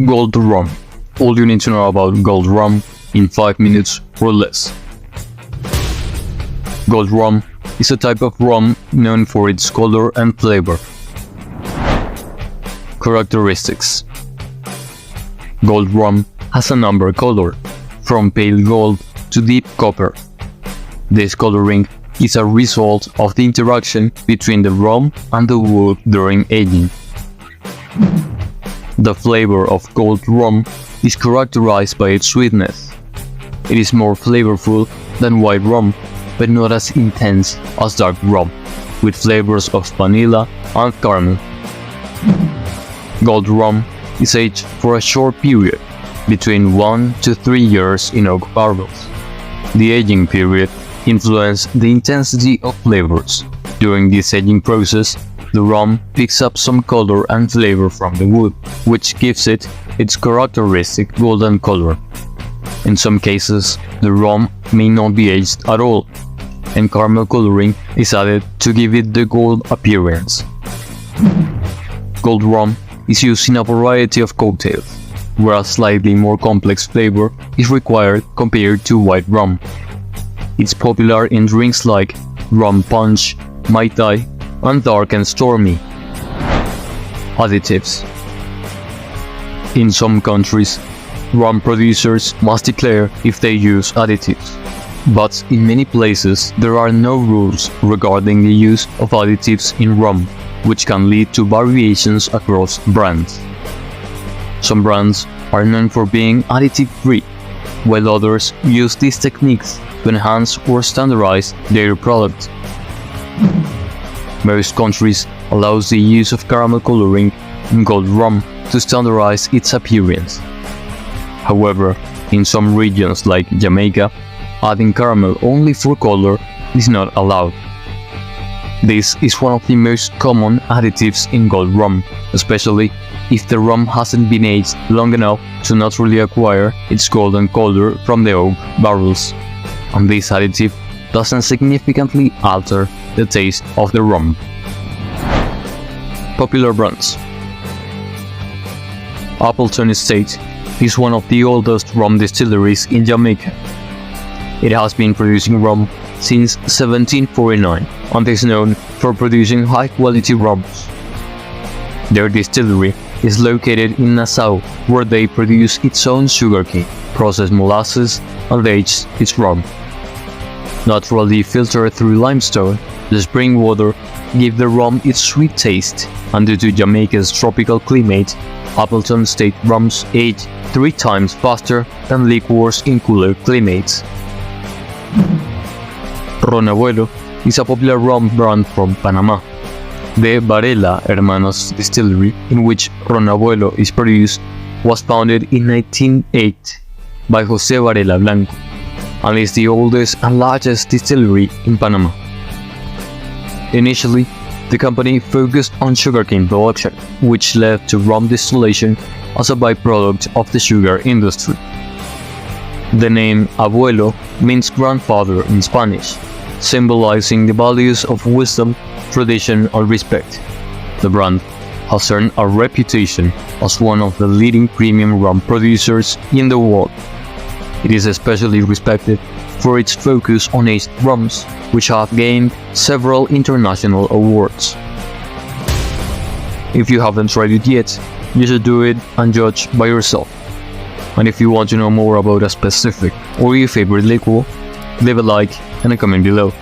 Gold Rum. All you need to know about Gold Rum in 5 minutes or less. Gold Rum is a type of rum known for its color and flavor. Characteristics. Gold Rum has an amber color, from pale gold to deep copper. This coloring is a result of the interaction between the rum and the wood during aging. The flavor of Gold Rum is characterized by its sweetness. It is more flavorful than white rum, but not as intense as dark rum, with flavors of vanilla and caramel. Gold Rum is aged for a short period, between 1 to 3 years in oak barrels. The aging period influences the intensity of flavors. During this aging process, the rum picks up some color and flavor from the wood, which gives it its characteristic golden color. In some cases, the rum may not be aged at all, and caramel coloring is added to give it the gold appearance. Gold Rum is used in a variety of cocktails, where a slightly more complex flavor is required compared to white rum. It's popular in drinks like rum punch, Mai Tai, and dark and stormy. Additives. In some countries, rum producers must declare if they use additives, but in many places there are no rules regarding the use of additives in rum, which can lead to variations across brands. Some brands are known for being additive-free, while others use these techniques to enhance or standardize their product. Most countries allow the use of caramel coloring in Gold Rum to standardize its appearance. However, in some regions like Jamaica, adding caramel only for color is not allowed. This is one of the most common additives in Gold Rum, especially if the rum hasn't been aged long enough to naturally acquire its golden color from the oak barrels, and this additive doesn't significantly alter the taste of the rum. Popular brands. Appleton Estate is one of the oldest rum distilleries in Jamaica. It has been producing rum since 1749 and is known for producing high-quality rums. Their distillery is located in Nassau, where they produce its own sugarcane, process molasses, and age its rum. Naturally filtered through limestone, the spring water gives the rum its sweet taste, and due to Jamaica's tropical climate, Appleton Estate rums age 3 times faster than liqueurs in cooler climates. Ron Abuelo is a popular rum brand from Panama. The Varela Hermanos distillery, in which Ron Abuelo is produced, was founded in 1908 by José Varela Blanco, and is the oldest and largest distillery in Panama. Initially, the company focused on sugarcane production, which led to rum distillation as a byproduct of the sugar industry. The name Abuelo means grandfather in Spanish, symbolizing the values of wisdom, tradition, and respect. The brand has earned a reputation as one of the leading premium rum producers in the world. It is especially respected for its focus on aged rums, which have gained several international awards. If you haven't tried it yet, you should do it and judge by yourself. And if you want to know more about a specific or your favorite liqueur, leave a like and a comment below.